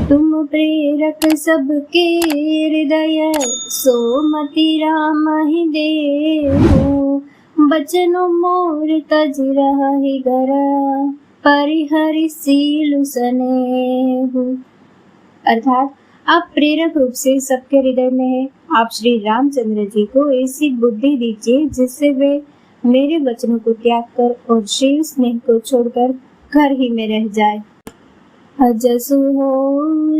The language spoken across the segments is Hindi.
तुम प्रेरक सबके हृदय, सोमति राम ही देहु। बचनो मोर तज रहि गर, परिहरि सीलु सनेहु। अर्थात आप प्रेरक रूप से सबके हृदय में है। आप श्री रामचंद्र जी को ऐसी बुद्धि दीजिए जिससे वे मेरे वचनों को त्याग कर और शील स्नेह को छोड़कर घर ही में रह जाए। अजसु हो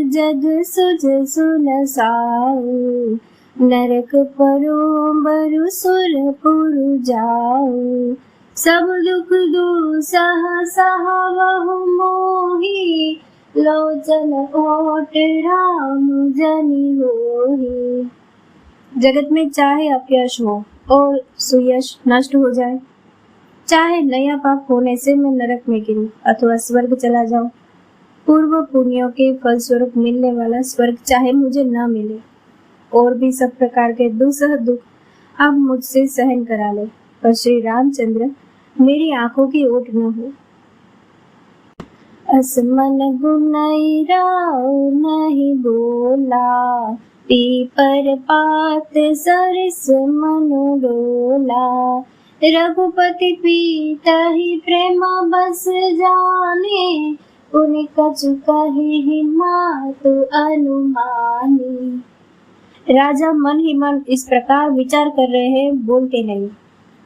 जग सुजसु न साऊ, नरक परो बरु सुरपुर जाऊ। सब दुख दुसह सहवहु मोहि, लोचन ओट राम जनि होहि। जगत में चाहे अपयश हो और सुयश नष्ट हो जाए, चाहे नया पाप होने से मैं नरक में गिरूं अथवा स्वर्ग चला जाऊं, पूर्व पुण्यों के फलस्वरूप मिलने वाला स्वर्ग चाहे मुझे न मिले, और भी सब प्रकार के दुसह दुख आप मुझसे सहन करा ले, पर श्री रामचंद्र मेरी आंखों की ओट न हो। असमन गुनई राव नहीं बोला, पीपर पात सरिस मनु डोला। रघुपति पीतहि प्रेम बस जाने, पुनि कछु कहि मातु अनुमानी। राजा मन ही मन इस प्रकार विचार कर रहे हैं, बोलते नहीं।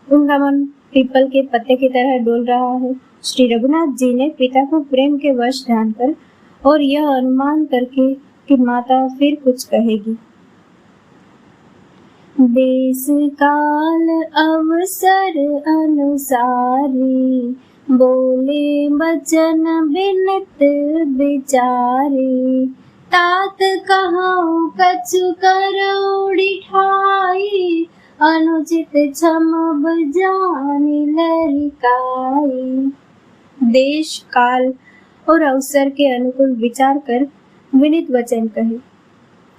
उनका मन पीपल के पत्ते की तरह डोल रहा है। श्री रघुनाथ जी ने पिता को प्रेम के वश जानकर और यह अनुमान करके कि माता फिर कुछ कहेगी। देश काल अवसर अनुसारी, बोले बचन बिनित बिचारी। तात कहूँ कछु करौड़ी ठाई, अनुचित क्षम जानि लरिकाई। देश काल और अवसर के अनुकूल विचार कर विनित वचन कहे।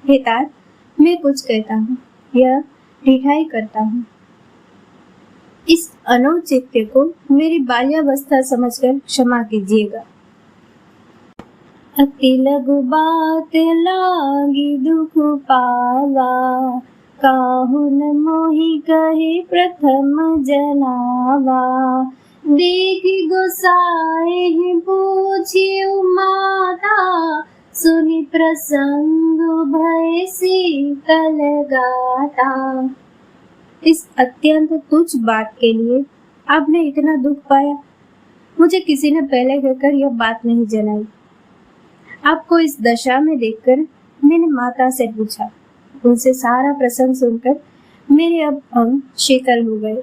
हे तात, मैं कुछ कहता हूँ, यह ढिठाई करता हूँ। इस अनौचित्य को मेरी बाल्यावस्था समझकर क्षमा कीजिएगा। अति लघु बात लागी दुख पावा, काहू न मोहि कहे प्रथम जनावा। देखि गोसाई पूछिउ माता, सुनि प्रसंग भय शीतल गाता। इस अत्यंत तुच्छ बात के लिए आपने इतना दुख पाया? मुझे किसी ने पहले कहकर यह बात नहीं जनाई। आपको इस दशा में देखकर मैंने माता से पूछा। उनसे सारा प्रसंग सुनकर मेरे अब अंग शीतल हो गए।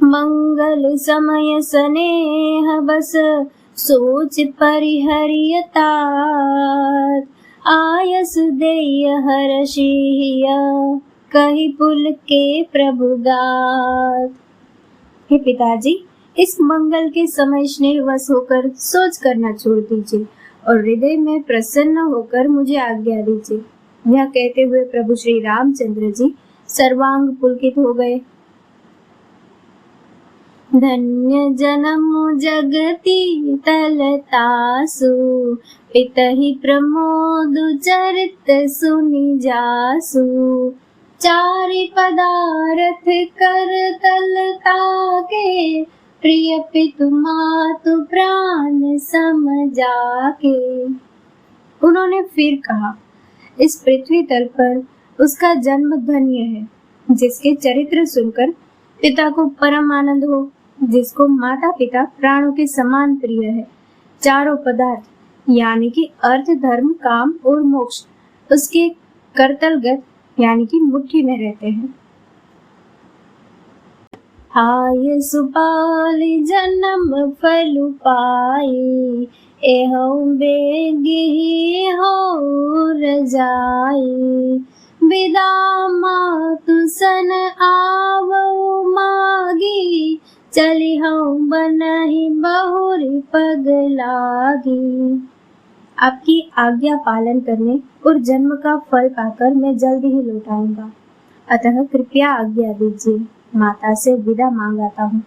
मंगल समय स्नेह बस, सोच परिहरियता। आयस देय हर्षिया, कही पुल के प्रभुगात। हे पिताजी, इस मंगल के समय स्नेह वश होकर सोच करना छोड़ दीजिए और हृदय में प्रसन्न होकर मुझे आज्ञा दीजिए। यह कहते हुए प्रभु श्री रामचंद्र जी सर्वांग पुलकित हो गए। धन्य जन्म जगति तलतासु, पितहि प्रमोद चरित सुनि जासु। चारि पदारथ कर तलता के, प्रिय पितु मातु प्राण सम जाके। उन्होंने फिर कहा, इस पृथ्वी तल पर उसका जन्म धन्य है जिसके चरित्र सुनकर पिता को परम आनंद हो, जिसको माता पिता प्राणों के समान प्रिय है। चारों पदार्थ यानी कि अर्थ, धर्म, काम और मोक्ष उसके करतलगत यानी कि मुट्ठी में रहते हैं। हाय सुपाली जन्म फल पाई, एहु बेगी हो रजाई। विदा मातु सन आवो मागी, चली हूँ बनहि बहुरी पग लागी। आपकी आज्ञा पालन करने और जन्म का फल पाकर मैं जल्दी ही लौट आऊंगा, अतः कृपया आज्ञा दीजिए। माता से विदा मांगाता हूँ,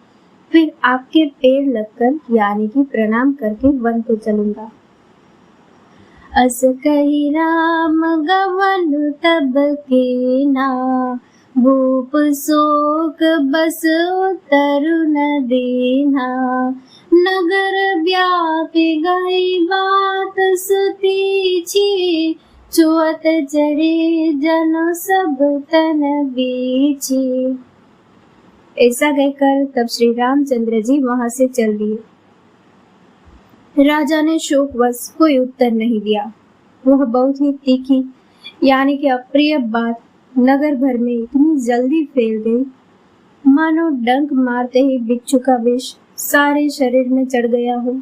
फिर आपके पैर लगकर यानी कि प्रणाम करके वन को चलूंगा। अस कही राम गवन तब के ना, भूप शोक बस उतरु न देना। नगर व्यापी गई बात सुतीची, चुअत चढ़े जन सब तन बीची। ऐसा कहकर तब श्री रामचंद्र जी वहां से चल दिए। राजा ने शोकवश कोई उत्तर नहीं दिया। वह बहुत ही तीखी यानी कि अप्रिय बात नगर भर में इतनी जल्दी फैल गई, मानो डंक मारते ही बिच्छू का विष सारे शरीर में चढ़ गया हो।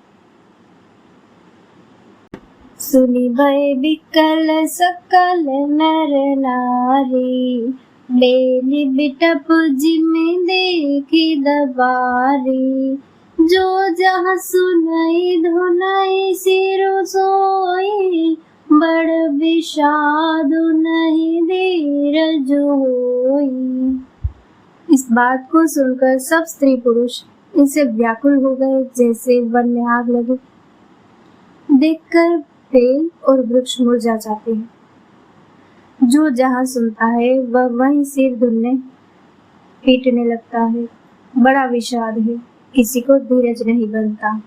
सुनी भय बिकल सकल नर नारी, बेली बिटप जिम्मे देखी दबारी। जो जहाँ सुनाई धुनाई सिरो सोई, बड़ विषाद नहीं देर जो होई। इस बात को सुनकर सब स्त्री पुरुष इनसे व्याकुल हो गए, जैसे वन में आग लगे। देखकर पेड़ और वृक्ष मुरझा जाते हैं। जो जहाँ सुनता है वह वहीं सिर धुनने पीटने लगता है। बड़ा विषाद है, किसी को धीरज नहीं बनता।